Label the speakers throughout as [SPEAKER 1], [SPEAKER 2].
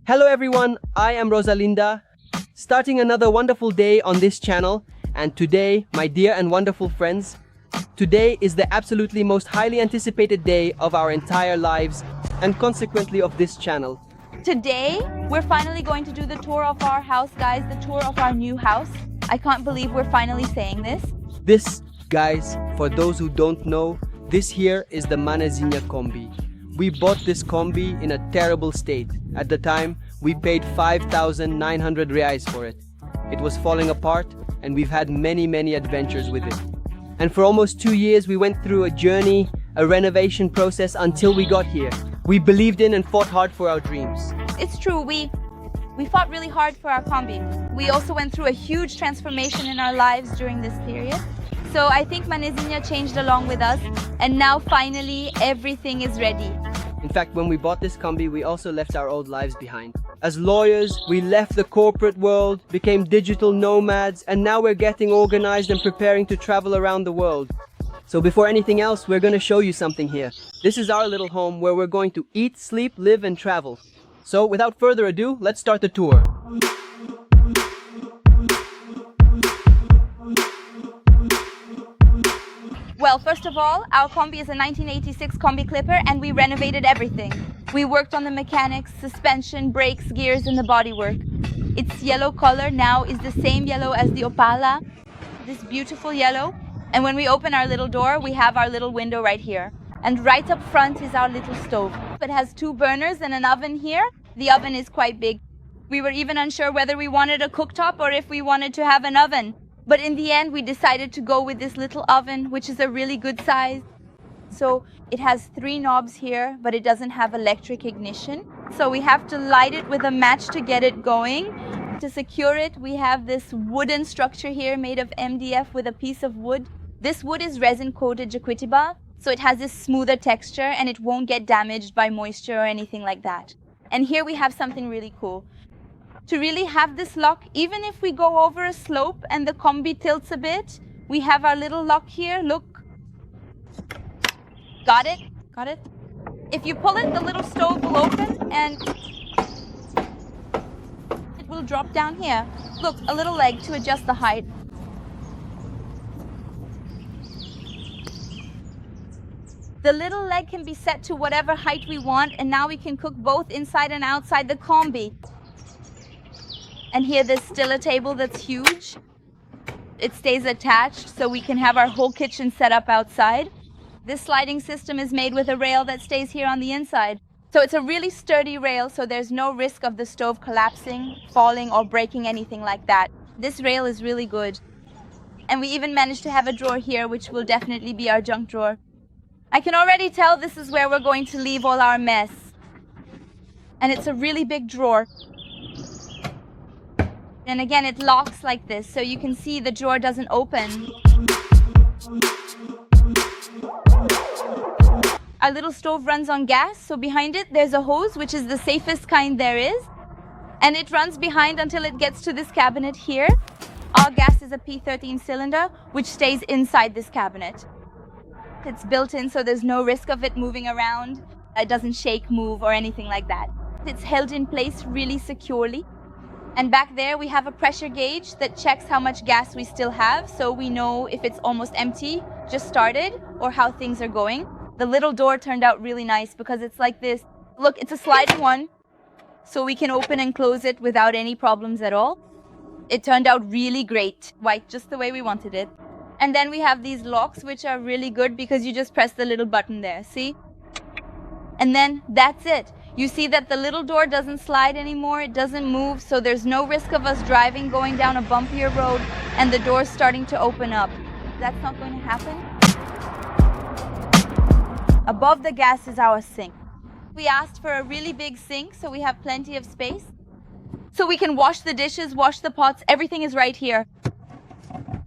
[SPEAKER 1] Hello everyone, I am Rosalinda, starting another wonderful day on this channel, and today, my dear and wonderful friends, today is the absolutely most highly anticipated day of our entire lives, and consequently of this channel.
[SPEAKER 2] Today, we're finally going to do the tour of our house, guys, the tour of our new house. I can't believe we're finally saying this.
[SPEAKER 1] This, guys, for those who don't know, this here is the Manezinha combi. We bought this combi in a terrible state. At the time, we paid 5,900 reais for it. It was falling apart, and we've had many adventures with it. And for almost 2 years, we went through a journey, a renovation process until we got here. We believed in and fought hard for our dreams.
[SPEAKER 2] It's true, we fought really hard for our combi. We also went through a huge transformation in our lives during this period. So I think Manezinha changed along with us, and now finally everything is ready.
[SPEAKER 1] In fact, when we bought this combi, we also left our old lives behind. As lawyers, we left the corporate world, became digital nomads, and now we're getting organized and preparing to travel around the world. So before anything else, we're going to show you something here. This is our little home where we're going to eat, sleep, live, and travel. So without further ado, let's start the tour.
[SPEAKER 2] Well, first of all, our combi is a 1986 combi clipper, and we renovated everything. We worked on the mechanics, suspension, brakes, gears, and the bodywork. Its yellow color now is the same yellow as the Opala, this beautiful yellow. And when we open our little door, we have our little window right here. And right up front is our little stove. It has 2 burners and an oven here. The oven is quite big. We were even unsure whether we wanted a cooktop or if we wanted to have an oven. But in the end, we decided to go with this little oven, which is a really good size. So it has 3 knobs here, but it doesn't have electric ignition. So we have to light it with a match to get it going. To secure it, we have this wooden structure here made of MDF with a piece of wood. This wood is resin-coated Jaquitiba, so it has this smoother texture and it won't get damaged by moisture or anything like that. And here we have something really cool. To really have this lock, even if we go over a slope and the combi tilts a bit, we have our little lock here. Look. Got it? Got it? If you pull it, the little stove will open and it will drop down here. Look, a little leg to adjust the height. The little leg can be set to whatever height we want, and now we can cook both inside and outside the combi. And here there's still a table that's huge. It stays attached so we can have our whole kitchen set up outside. This sliding system is made with a rail that stays here on the inside. So it's a really sturdy rail, so there's no risk of the stove collapsing, falling, or breaking anything like that. This rail is really good. And we even managed to have a drawer here, which will definitely be our junk drawer. I can already tell this is where we're going to leave all our mess. And it's a really big drawer. And again, it locks like this, so you can see the drawer doesn't open. Our little stove runs on gas, so behind it there's a hose, which is the safest kind there is. And it runs behind until it gets to this cabinet here. Our gas is a P13 cylinder, which stays inside this cabinet. It's built in, so there's no risk of it moving around. It doesn't shake, move, or anything like that. It's held in place really securely. And back there we have a pressure gauge that checks how much gas we still have, so we know if it's almost empty, just started, or how things are going. The little door turned out really nice because it's like this. Look, it's a sliding one, so we can open and close it without any problems at all. It turned out really great, white, just the way we wanted it. And then we have these locks, which are really good because you just press the little button there, see? And then that's it. You see that the little door doesn't slide anymore, it doesn't move, so there's no risk of us driving, going down a bumpier road, and the door's starting to open up. That's not going to happen. Above the gas is our sink. We asked for a really big sink, so we have plenty of space. So we can wash the dishes, wash the pots, everything is right here.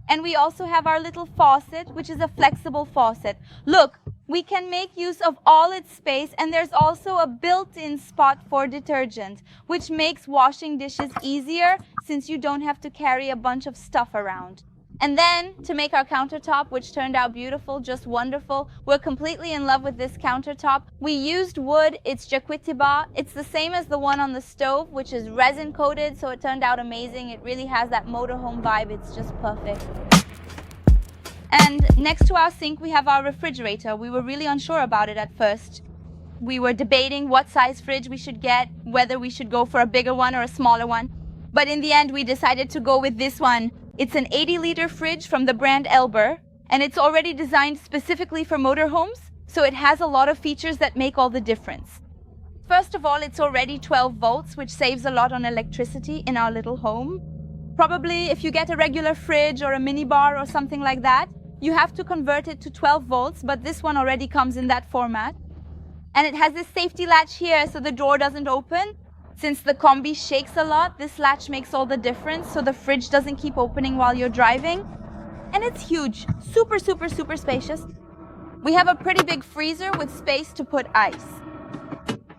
[SPEAKER 2] And we also have our little faucet, which is a flexible faucet. Look, we can make use of all its space, and there's also a built-in spot for detergent, which makes washing dishes easier since you don't have to carry a bunch of stuff around. And then, to make our countertop, which turned out beautiful, just wonderful, we're completely in love with this countertop. We used wood, it's Jaquitiba. It's the same as the one on the stove, which is resin coated, so it turned out amazing. It really has that motorhome vibe, it's just perfect. And next to our sink, we have our refrigerator. We were really unsure about it at first. We were debating what size fridge we should get, whether we should go for a bigger one or a smaller one. But in the end, we decided to go with this one. It's an 80-liter fridge from the brand Elber, and it's already designed specifically for motorhomes, so it has a lot of features that make all the difference. First of all, it's already 12 volts, which saves a lot on electricity in our little home. Probably if you get a regular fridge or a minibar or something like that, you have to convert it to 12 volts, but this one already comes in that format. And it has this safety latch here so the door doesn't open. Since the Combi shakes a lot, this latch makes all the difference, so the fridge doesn't keep opening while you're driving. And it's huge, super, super, super spacious. We have a pretty big freezer with space to put ice.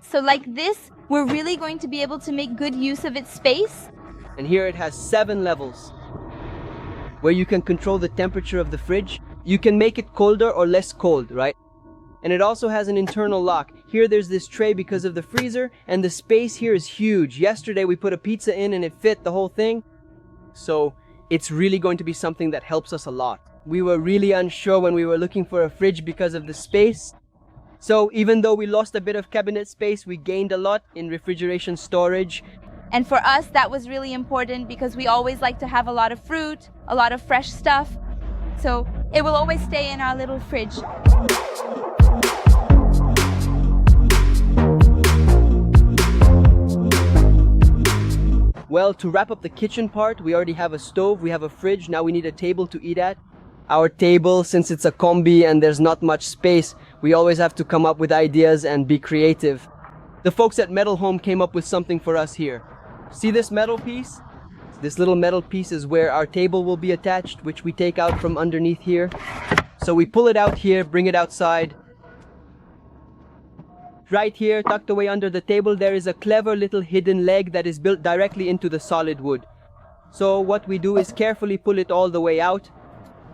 [SPEAKER 2] So like this, we're really going to be able to make good use of its space.
[SPEAKER 1] And here it has 7 levels, where you can control the temperature of the fridge. You can make it colder or less cold, right? And it also has an internal lock. Here there's this tray because of the freezer, and the space here is huge. Yesterday we put a pizza in and it fit the whole thing. So it's really going to be something that helps us a lot. We were really unsure when we were looking for a fridge because of the space. So even though we lost a bit of cabinet space, we gained a lot in refrigeration storage.
[SPEAKER 2] And for us, that was really important because we always like to have a lot of fruit, a lot of fresh stuff. So it will always stay in our little fridge.
[SPEAKER 1] Well, to wrap up the kitchen part, we already have a stove, we have a fridge, now we need a table to eat at. Our table, since it's a Combi and there's not much space, we always have to come up with ideas and be creative. The folks at Metal Home came up with something for us here. See this metal piece? This little metal piece is where our table will be attached, which we take out from underneath here. So we pull it out here, bring it outside. Right here, tucked away under the table, there is a clever little hidden leg that is built directly into the solid wood. So what we do is carefully pull it all the way out,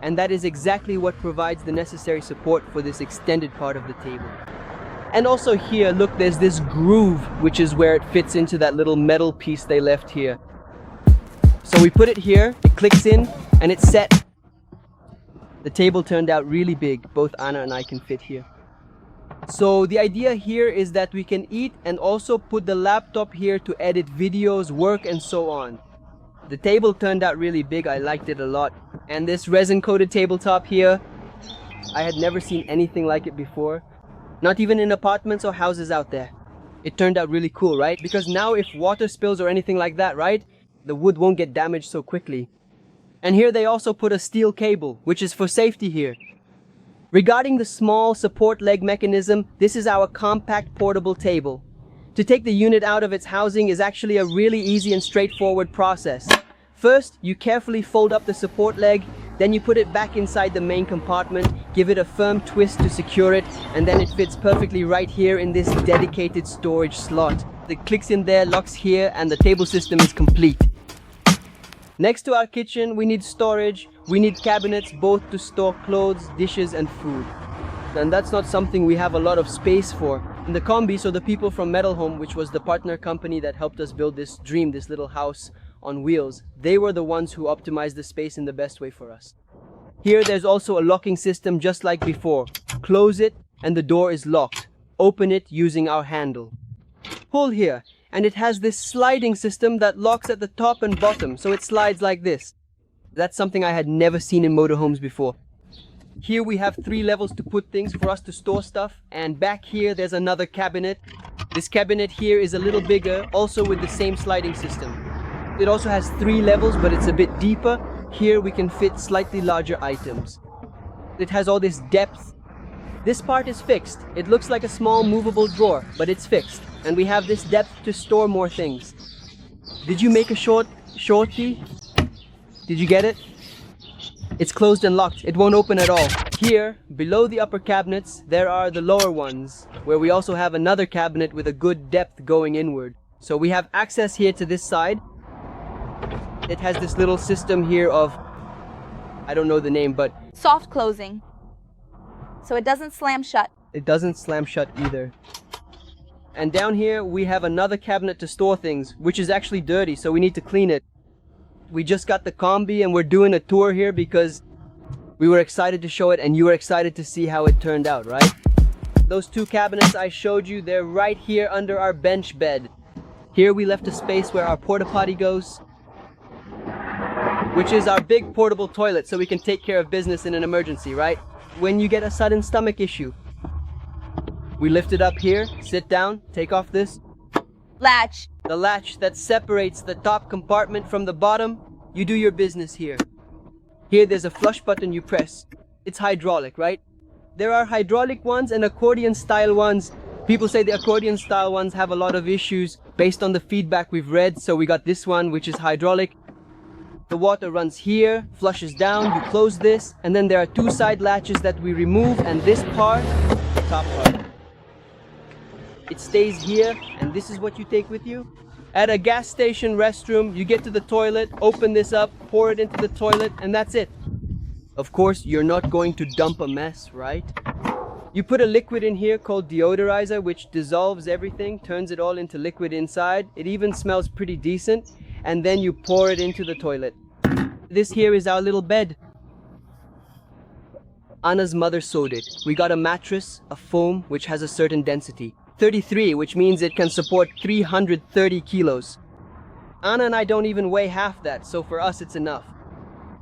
[SPEAKER 1] and that is exactly what provides the necessary support for this extended part of the table. And also here, look, there's this groove, which is where it fits into that little metal piece they left here. So we put it here, it clicks in, and it's set. The table turned out really big. Both Anna and I can fit here. So the idea here is that we can eat and also put the laptop here to edit videos, work, and so on. The table turned out really big. I liked it a lot. And this resin-coated tabletop here, I had never seen anything like it before. Not even in apartments or houses out there. It turned out really cool, right? Because now if water spills or anything like that, right, the wood won't get damaged so quickly. And here they also put a steel cable, which is for safety here. Regarding the small support leg mechanism, this is our compact portable table. To take the unit out of its housing is actually a really easy and straightforward process. First, you carefully fold up the support leg, then you put it back inside the main compartment, give it a firm twist to secure it, and then it fits perfectly right here in this dedicated storage slot. It clicks in there, locks here, and the table system is complete. Next to our kitchen, we need storage. We need cabinets both to store clothes, dishes, and food. And that's not something we have a lot of space for. In the Combi, so the people from Metal Home, which was the partner company that helped us build this dream, this little house on wheels, they were the ones who optimized the space in the best way for us. Here there's also a locking system just like before. Close it and the door is locked. Open it using our handle. Pull here and it has this sliding system that locks at the top and bottom, so it slides like this. That's something I had never seen in motorhomes before. Here we have 3 levels to put things for us to store stuff, and back here there's another cabinet. This cabinet here is a little bigger, also with the same sliding system. It also has 3 levels, but it's a bit deeper. Here we can fit slightly larger items. It has all this depth. This part is fixed. It looks like a small movable drawer, but it's fixed. And we have this depth to store more things. Did you make a shorty? Did you get it? It's closed and locked. It won't open at all. Here, below the upper cabinets, there are the lower ones, where we also have another cabinet with a good depth going inward. So we have access here to this side. It has this little system here of, I don't know the name, but
[SPEAKER 2] soft closing. So it doesn't slam shut.
[SPEAKER 1] it doesn't slam shut either. And down here we have another cabinet to store things, which is actually dirty, so we need to clean it. We just got the combi and we're doing a tour here because we were excited to show it and you were excited to see how it turned out, right? Those two cabinets I showed you, they're right here under our bench bed. Here we left a space where our porta potty goes, which is our big portable toilet so we can take care of business in an emergency, right? When you get a sudden stomach issue. We lift it up here, sit down, take off this
[SPEAKER 2] Latch.
[SPEAKER 1] the latch that separates the top compartment from the bottom. You do your business here. Here there's a flush button you press. It's hydraulic, right? There are hydraulic ones and accordion style ones. People say the accordion style ones have a lot of issues based on the feedback we've read, so we got this one, which is hydraulic. The water runs here, flushes down, you close this, and then there are two side latches that we remove, and this part, the top part, it stays here, and this is what you take with you. At a gas station restroom, you get to the toilet, open this up, pour it into the toilet, and that's it. Of course, you're not going to dump a mess, right? You put a liquid in here called deodorizer, which dissolves everything, turns it all into liquid inside. It even smells pretty decent, and then you pour it into the toilet. This here is our little bed. Anna's mother sewed it. We got a mattress, a foam, which has a certain density. 33, which means it can support 330 kilos. Anna and I don't even weigh half that, so for us it's enough.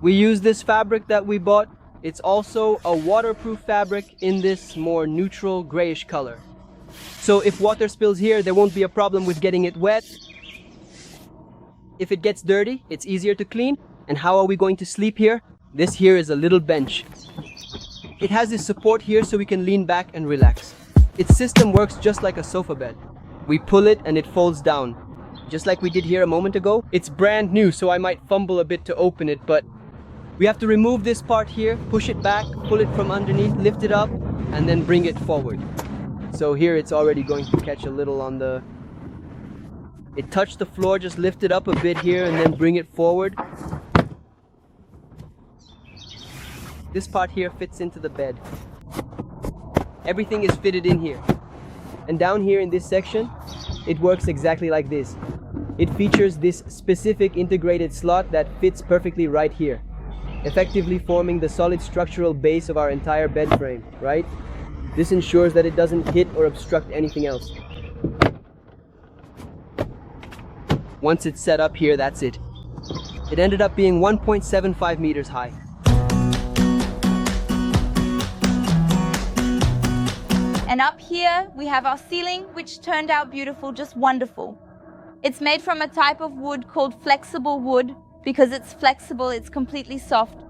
[SPEAKER 1] We use this fabric that we bought. It's also a waterproof fabric in this more neutral grayish color. So if water spills here, there won't be a problem with getting it wet. If it gets dirty, it's easier to clean. And how are we going to sleep here? This here is a little bench. It has this support here so we can lean back and relax. Its system works just like a sofa bed. We pull it and it folds down. Just like we did here a moment ago. It's brand new, so I might fumble a bit to open it, but we have to remove this part here, push it back, pull it from underneath, lift it up, and then bring it forward. So here it's already going to catch a little on the... It touched the floor, just lift it up a bit here and then bring it forward. This part here fits into the bed. Everything is fitted in here. And down here in this section, it works exactly like this. It features this specific integrated slot that fits perfectly right here, effectively forming the solid structural base of our entire bed frame, right? This ensures that it doesn't hit or obstruct anything else. Once it's set up here, that's it. It ended up being 1.75 meters high.
[SPEAKER 2] And up here, we have our ceiling, which turned out beautiful, just wonderful. It's made from a type of wood called flexible wood. Because it's flexible, it's completely soft.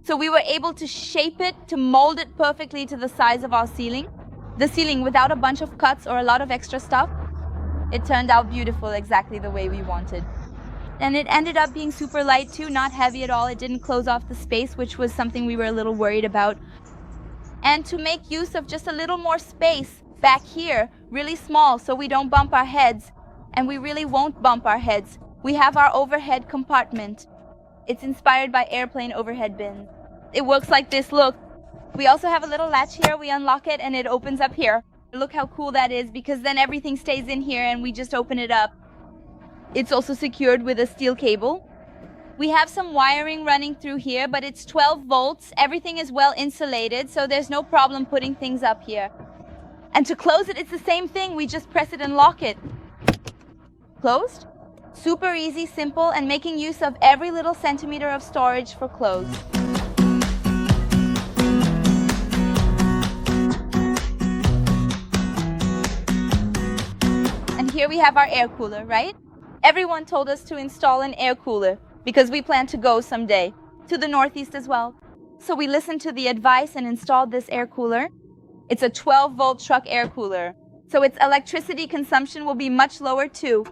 [SPEAKER 2] So we were able to shape it, to mold it perfectly to the size of our ceiling. The ceiling without a bunch of cuts or a lot of extra stuff. It turned out beautiful, exactly the way we wanted. And it ended up being super light too, not heavy at all. It didn't close off the space, which was something we were a little worried about. And to make use of just a little more space back here, really small, so we don't bump our heads. And we really won't bump our heads. We have our overhead compartment. It's inspired by airplane overhead bins. It works like this, look. We also have a little latch here. We unlock it and it opens up here. Look how cool that is, because then everything stays in here and we just open it up. It's also secured with a steel cable. We have some wiring running through here, but it's 12 volts. Everything is well insulated, so there's no problem putting things up here. And to close it, it's the same thing. We just press it and lock it. Closed? Super easy, simple, and making use of every little centimeter of storage for clothes. And here we have our air cooler, right? Everyone told us to install an air cooler because we plan to go someday to the Northeast as well. So we listened to the advice and installed this air cooler. It's a 12-volt truck air cooler, so its electricity consumption will be much lower too.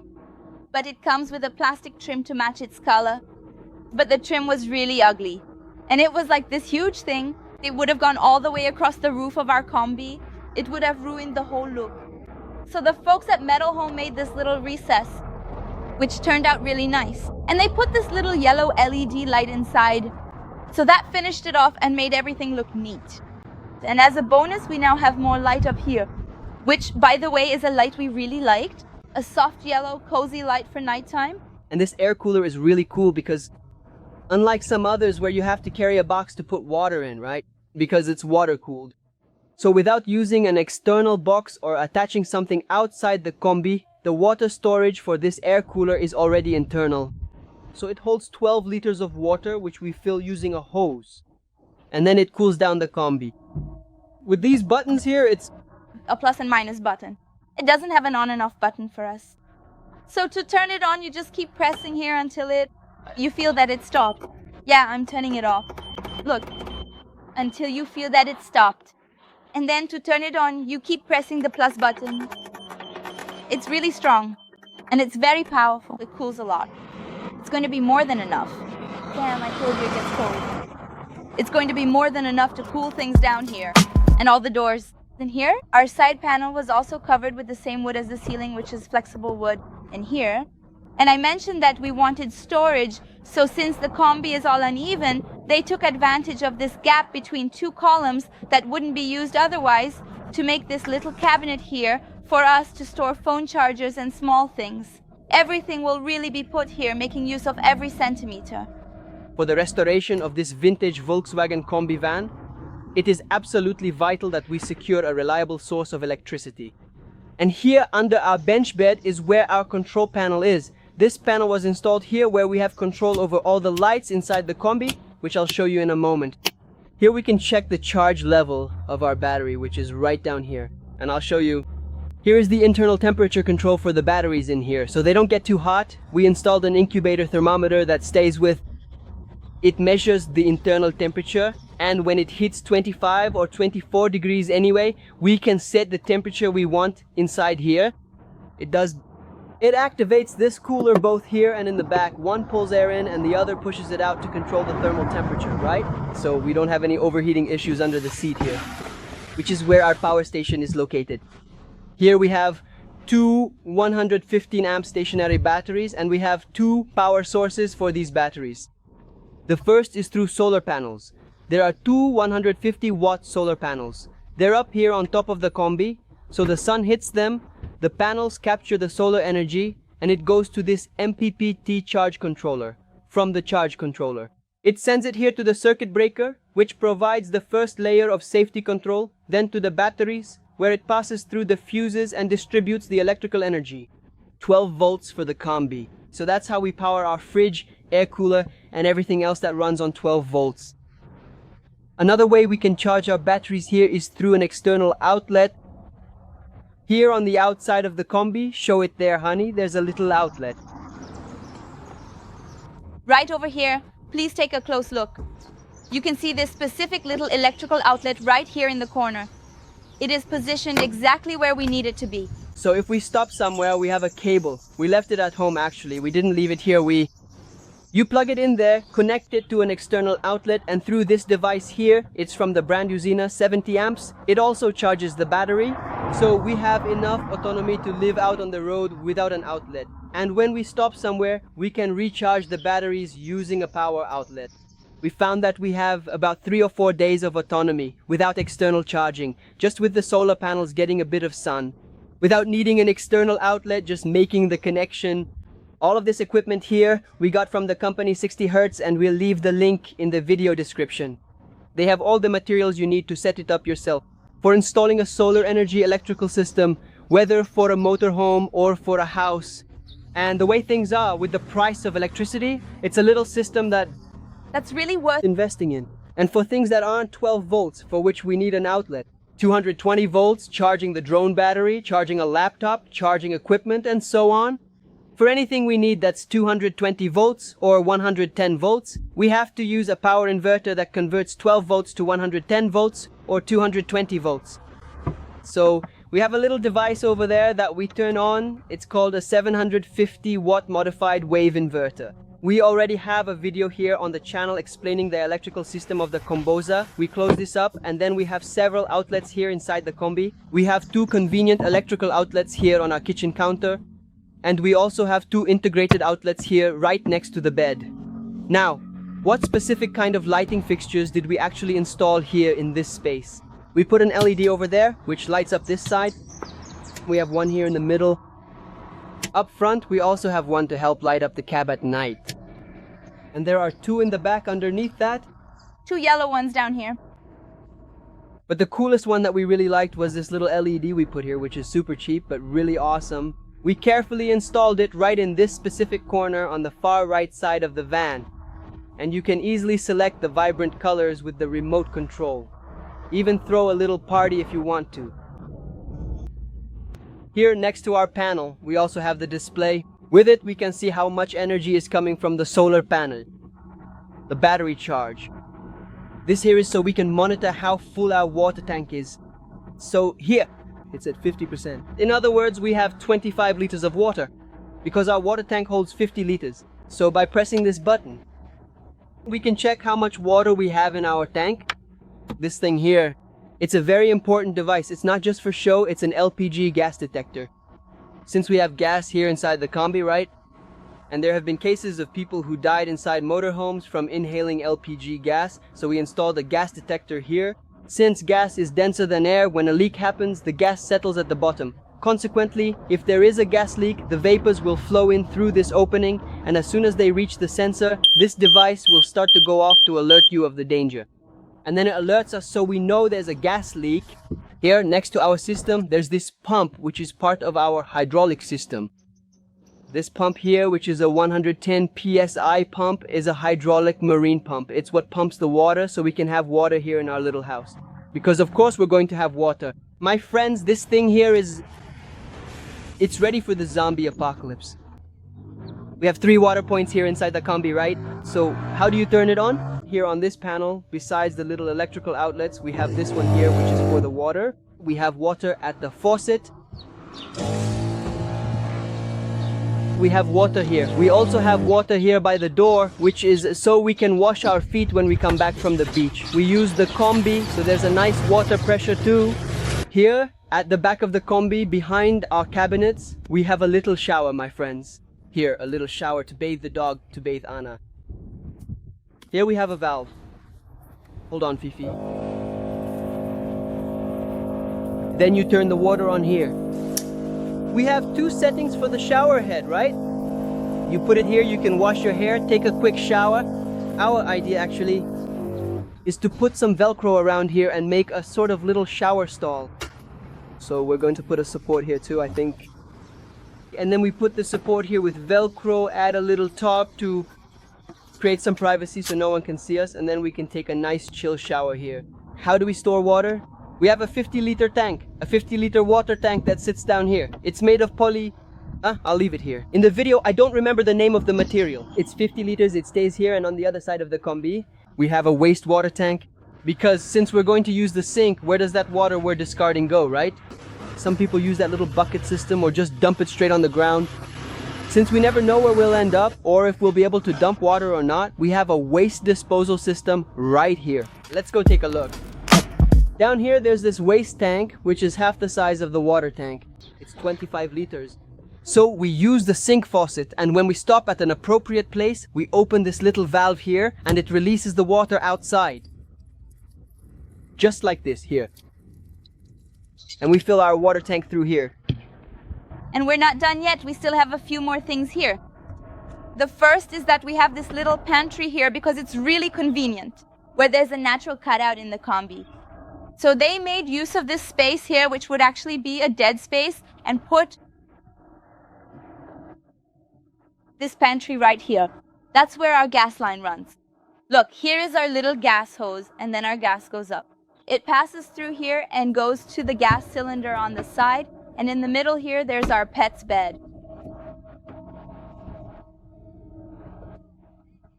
[SPEAKER 2] But it comes with a plastic trim to match its color. But the trim was really ugly. And it was like this huge thing. It would have gone all the way across the roof of our combi. It would have ruined the whole look. So the folks at Metal Home made this little recess, which turned out really nice. And they put this little yellow LED light inside. So that finished it off and made everything look neat. And as a bonus, we now have more light up here, which, by the way, is a light we really liked. A soft yellow, cozy light for nighttime.
[SPEAKER 1] And this air cooler is really cool because unlike some others where you have to carry a box to put water in, right? Because it's water cooled. So without using an external box or attaching something outside the combi, the water storage for this air cooler is already internal. So it holds 12 liters of water, which we fill using a hose. And then it cools down the combi. With these buttons here, it's
[SPEAKER 2] a plus and minus button. It doesn't have an on and off button for us. So to turn it on, you just keep pressing here until you feel that it stopped. Yeah, I'm turning it off. Look, until you feel that it stopped. And then to turn it on, you keep pressing the plus button. It's really strong, and it's very powerful. It cools a lot. It's going to be more than enough. Damn, I told you it gets cold. It's going to be more than enough to cool things down here. And all the doors. And here, our side panel was also covered with the same wood as the ceiling, which is flexible wood. And here, and I mentioned that we wanted storage, so since the combi is all uneven, they took advantage of this gap between two columns that wouldn't be used otherwise to make this little cabinet here for us to store phone chargers and small things. Everything will really be put here, making use of every centimeter.
[SPEAKER 1] For the restoration of this vintage Volkswagen combi van, it is absolutely vital that we secure a reliable source of electricity. And here under our bench bed is where our control panel is. This panel was installed here where we have control over all the lights inside the combi, which I'll show you in a moment. Here we can check the charge level of our battery, which is right down here. And I'll show you. Here is the internal temperature control for the batteries in here, so they don't get too hot. We installed an incubator thermometer that stays with. It measures the internal temperature, and when it hits 25 or 24 degrees anyway, we can set the temperature we want inside here. It activates this cooler both here and in the back. One pulls air in and the other pushes it out to control the thermal temperature, right? So we don't have any overheating issues under the seat here, which is where our power station is located. Here we have two 115 amp stationary batteries, and we have two power sources for these batteries. The first is through solar panels. There are two 150 watt solar panels. They're up here on top of the combi, so the sun hits them, the panels capture the solar energy, and it goes to this MPPT charge controller from the charge controller. It sends it here to the circuit breaker, which provides the first layer of safety control, then to the batteries, where it passes through the fuses and distributes the electrical energy. 12 volts for the combi. So that's how we power our fridge, air cooler, and everything else that runs on 12 volts. Another way we can charge our batteries here is through an external outlet. Here on the outside of the combi, show it there, honey, there's a little outlet.
[SPEAKER 2] Right over here, please take a close look. You can see this specific little electrical outlet right here in the corner. It is positioned exactly where we need it to be.
[SPEAKER 1] So if we stop somewhere, we have a cable. We left it at home actually, we didn't leave it here. You plug it in there, connect it to an external outlet, and through this device here, it's from the brand Usina, 70 amps. It also charges the battery, so we have enough autonomy to live out on the road without an outlet. And when we stop somewhere, we can recharge the batteries using a power outlet. We found that we have about 3 or 4 days of autonomy without external charging, just with the solar panels getting a bit of sun, without needing an external outlet, just making the connection. All of this equipment here we got from the company 60 Hertz, and we'll leave the link in the video description. They have all the materials you need to set it up yourself. For installing a solar energy electrical system, whether for a motorhome or for a house. And the way things are with the price of electricity, it's a little system that's really worth investing in. And for things that aren't 12 volts, for which we need an outlet, 220 volts, charging the drone battery, charging a laptop, charging equipment, and so on. For anything we need that's 220 volts or 110 volts, we have to use a power inverter that converts 12 volts to 110 volts or 220 volts. So we have a little device over there that we turn on. It's called a 750 watt modified wave inverter. We already have a video here on the channel explaining the electrical system of the Combosa. We close this up, and then we have several outlets here inside the combi. We have 2 convenient electrical outlets here on our kitchen counter, and we also have 2 integrated outlets here right next to the bed. Now, What specific kind of lighting fixtures did we actually install here in this space? We put an LED over there, which lights up this side. We have one here in the middle. Up front, we also have one to help light up the cab at night. And there are two in the back underneath that.
[SPEAKER 2] Two yellow ones down here.
[SPEAKER 1] But the coolest one that we really liked was this little LED we put here, which is super cheap but really awesome. We carefully installed it right in this specific corner on the far right side of the van. And you can easily select the vibrant colors with the remote control. Even throw a little party if you want to. Here next to our panel, we also have the display. With it, we can see how much energy is coming from the solar panel, the battery charge. This here is so we can monitor how full our water tank is. So here, it's at 50%. In other words, we have 25 liters of water because our water tank holds 50 liters. So by pressing this button, we can check how much water we have in our tank. This thing here, it's a very important device. It's not just for show, it's an LPG gas detector. Since we have gas here inside the combi, right? And there have been cases of people who died inside motorhomes from inhaling LPG gas, so we installed a gas detector here. Since gas is denser than air, when a leak happens, the gas settles at the bottom. Consequently, if there is a gas leak, the vapors will flow in through this opening, and as soon as they reach the sensor, this device will start to go off to alert you of the danger. And then it alerts us so we know there's a gas leak. Here, next to our system, there's this pump, which is part of our hydraulic system. This pump here, which is a 110 PSI pump, is a hydraulic marine pump. It's what pumps the water so we can have water here in our little house. Because of course we're going to have water. My friends, this thing here it's ready for the zombie apocalypse. We have 3 water points here inside the combi, right? So how do you turn it on? Here on this panel, besides the little electrical outlets, we have this one here, which is for the water. We have water at the faucet. We have water here. We also have water here by the door, which is so we can wash our feet when we come back from the beach. We use the combi, so there's a nice water pressure too. Here, at the back of the combi, behind our cabinets, we have a little shower, my friends. Here, a little shower to bathe the dog, to bathe Anna. Here we have a valve. Hold on, Fifi. Then you turn the water on here. We have 2 settings for the shower head, right? You put it here, you can wash your hair, take a quick shower. Our idea actually is to put some Velcro around here and make a sort of little shower stall. So we're going to put a support here too, I think. And then we put the support here with Velcro, add a little top to create some privacy so no one can see us, and then we can take a nice chill shower here. How do we store water? We have a 50-liter tank, a 50-liter water tank that sits down here. It's made of poly... I'll leave it here. In the video, I don't remember the name of the material. It's 50 liters, it stays here, and on the other side of the combi, we have a wastewater tank. Because since we're going to use the sink, where does that water we're discarding go, right? Some people use that little bucket system or just dump it straight on the ground. Since we never know where we'll end up or if we'll be able to dump water or not, we have a waste disposal system right here. Let's go take a look. Down here there's this waste tank, which is half the size of the water tank. It's 25 liters. So we use the sink faucet, and when we stop at an appropriate place, we open this little valve here and it releases the water outside. Just like this here. And we fill our water tank through here.
[SPEAKER 2] And we're not done yet. We still have a few more things here. The first is that we have this little pantry here because it's really convenient, where there's a natural cutout in the combi. So they made use of this space here, which would actually be a dead space, and put this pantry right here. That's where our gas line runs. Look, here is our little gas hose, and then our gas goes up. It passes through here and goes to the gas cylinder on the side, and in the middle here, there's our pet's bed.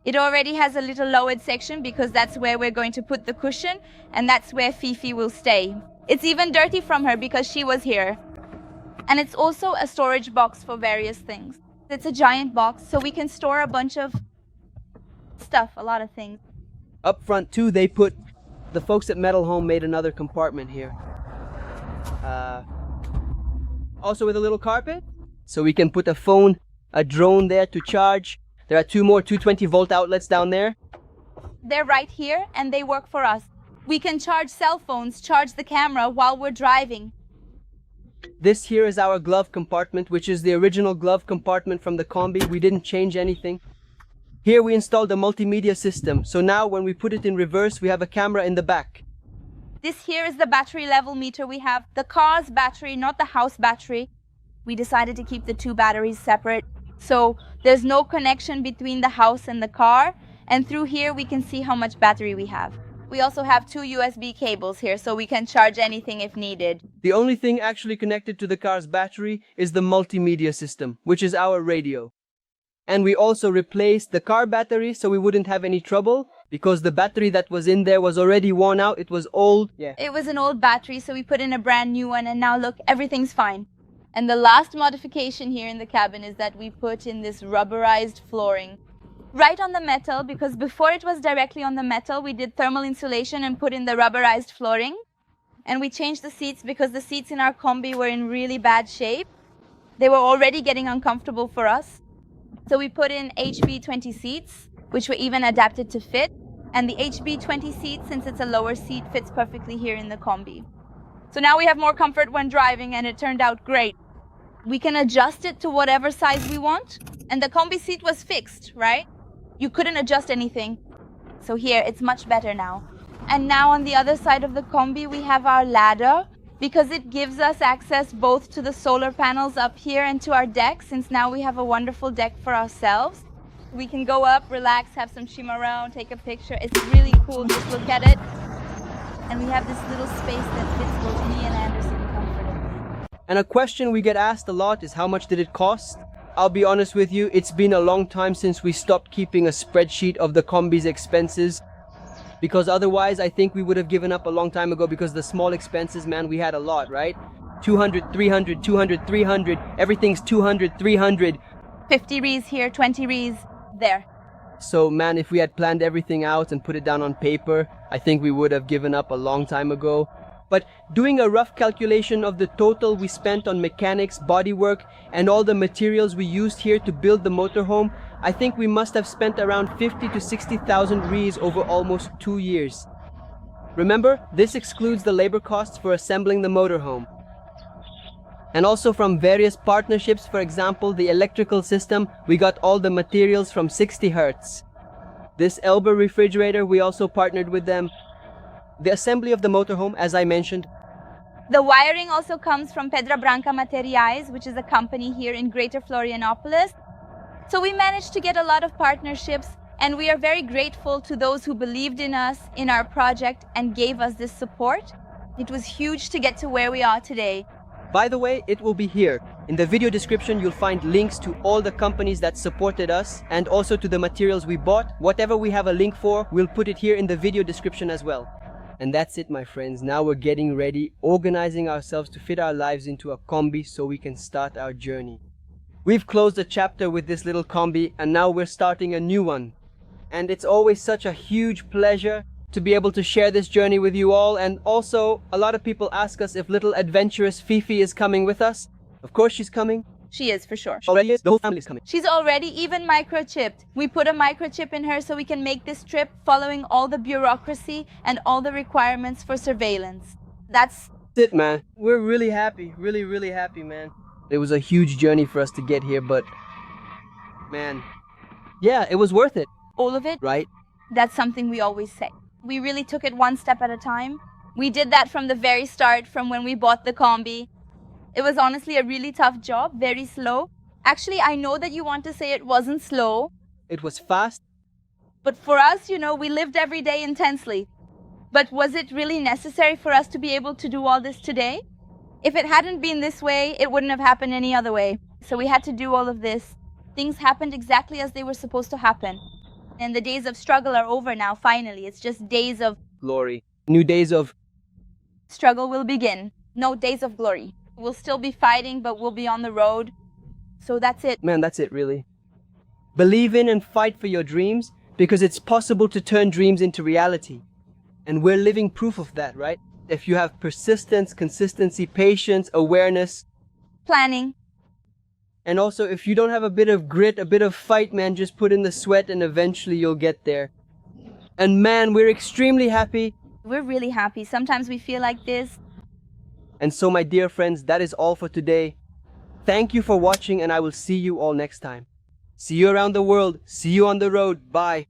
[SPEAKER 2] It already has a little lowered section because that's where we're going to put the cushion, and that's where Fifi will stay. It's even dirty from her because she was here. And it's also a storage box for various things. It's a giant box, so we can store a bunch of stuff, a lot of things.
[SPEAKER 1] Up front too, the folks at Metal Home made another compartment here. Also with a little carpet, so we can put a phone, a drone there to charge. There are 2 more 220-volt outlets down there.
[SPEAKER 2] They're right here and they work for us. We can charge cell phones, charge the camera while we're driving.
[SPEAKER 1] This here is our glove compartment, which is the original glove compartment from the Combi. We didn't change anything. Here we installed a multimedia system, so now when we put it in reverse, we have a camera in the back.
[SPEAKER 2] This here is the battery level meter we have. The car's battery, not the house battery. We decided to keep the two batteries separate, so there's no connection between the house and the car, and through here we can see how much battery we have. We also have two USB cables here, so we can charge anything if needed.
[SPEAKER 1] The only thing actually connected to the car's battery is the multimedia system, which is our radio. And we also replaced the car battery so we wouldn't have any trouble, because the battery that was in there was already worn out. It was old. Yeah.
[SPEAKER 2] It was an old battery, so we put in a brand new one, and now look, everything's fine. And the last modification here in the cabin is that we put in this rubberized flooring right on the metal, because before it was directly on the metal, we did thermal insulation and put in the rubberized flooring. And we changed the seats because the seats in our Combi were in really bad shape. They were already getting uncomfortable for us. So we put in HB20 seats, which were even adapted to fit. And the HB20 seat, since it's a lower seat, fits perfectly here in the Combi. So now we have more comfort when driving, and it turned out great. We can adjust it to whatever size we want. And the Combi seat was fixed, right? You couldn't adjust anything. So here, it's much better now. And now on the other side of the Combi, we have our ladder, because it gives us access both to the solar panels up here and to our deck, since now we have a wonderful deck for ourselves. We can go up, relax, have some shima around, take a picture. It's really cool. Just look at it. And we have this little space that fits both me and Anderson comfortably.
[SPEAKER 1] And a question we get asked a lot is, how much did it cost? I'll be honest with you, it's been a long time since we stopped keeping a spreadsheet of the Combi's expenses. Because otherwise, I think we would have given up a long time ago, because the small expenses, man, we had a lot, right? 200, 300, 200, 300, everything's 200, 300.
[SPEAKER 2] 50 rees here, 20 rees there.
[SPEAKER 1] So, man, if we had planned everything out and put it down on paper, I think we would have given up a long time ago. But doing a rough calculation of the total we spent on mechanics, bodywork, and all the materials we used here to build the motorhome, I think we must have spent around 50 to 60,000 rees over almost 2 years. Remember, this excludes the labor costs for assembling the motorhome. And also from various partnerships, for example, the electrical system, we got all the materials from 60 Hertz. This Elber refrigerator, we also partnered with them. The assembly of the motorhome, as I mentioned.
[SPEAKER 2] The wiring also comes from Pedra Branca Materiais, which is a company here in Greater Florianopolis. So we managed to get a lot of partnerships, and we are very grateful to those who believed in us, in our project, and gave us this support. It was huge to get to where we are today.
[SPEAKER 1] By the way, it will be here. In the video description, you'll find links to all the companies that supported us, and also to the materials we bought. Whatever we have a link for, we'll put it here in the video description as well. And that's it, my friends. Now we're getting ready, organizing ourselves to fit our lives into a Combi so we can start our journey. We've closed a chapter with this little Combi, and now we're starting a new one. And it's always such a huge pleasure to be able to share this journey with you all. And also, a lot of people ask us if little adventurous Fifi is coming with us. Of course she's coming.
[SPEAKER 2] She is, for sure.
[SPEAKER 1] Already is. The whole family is coming.
[SPEAKER 2] She's already even microchipped. We put a microchip in her so we can make this trip following all the bureaucracy and all the requirements for surveillance. That's
[SPEAKER 1] it, man. We're really happy. Really, really happy, man. It was a huge journey for us to get here, but man, yeah, it was worth it.
[SPEAKER 2] All of it?
[SPEAKER 1] Right?
[SPEAKER 2] That's something we always say. We really took it one step at a time. We did that from the very start, from when we bought the Combi. It was honestly a really tough job, very slow. Actually, I know that you want to say it wasn't slow.
[SPEAKER 1] It was fast.
[SPEAKER 2] But for us, we lived every day intensely. But was it really necessary for us to be able to do all this today? If it hadn't been this way, it wouldn't have happened any other way. So we had to do all of this. Things happened exactly as they were supposed to happen. And the days of struggle are over now, finally. It's just days of
[SPEAKER 1] glory. New days of
[SPEAKER 2] struggle will begin. No days of glory. We'll still be fighting, but we'll be on the road. So that's it.
[SPEAKER 1] Man, that's it, really. Believe in and fight for your dreams, because it's possible to turn dreams into reality. And we're living proof of that, right? If you have persistence, consistency, patience, awareness,
[SPEAKER 2] planning.
[SPEAKER 1] And also, if you don't have a bit of grit, a bit of fight, man, just put in the sweat and eventually you'll get there. And man, we're extremely happy.
[SPEAKER 2] We're really happy. Sometimes we feel like this.
[SPEAKER 1] And so, my dear friends, that is all for today. Thank you for watching, and I will see you all next time. See you around the world. See you on the road. Bye.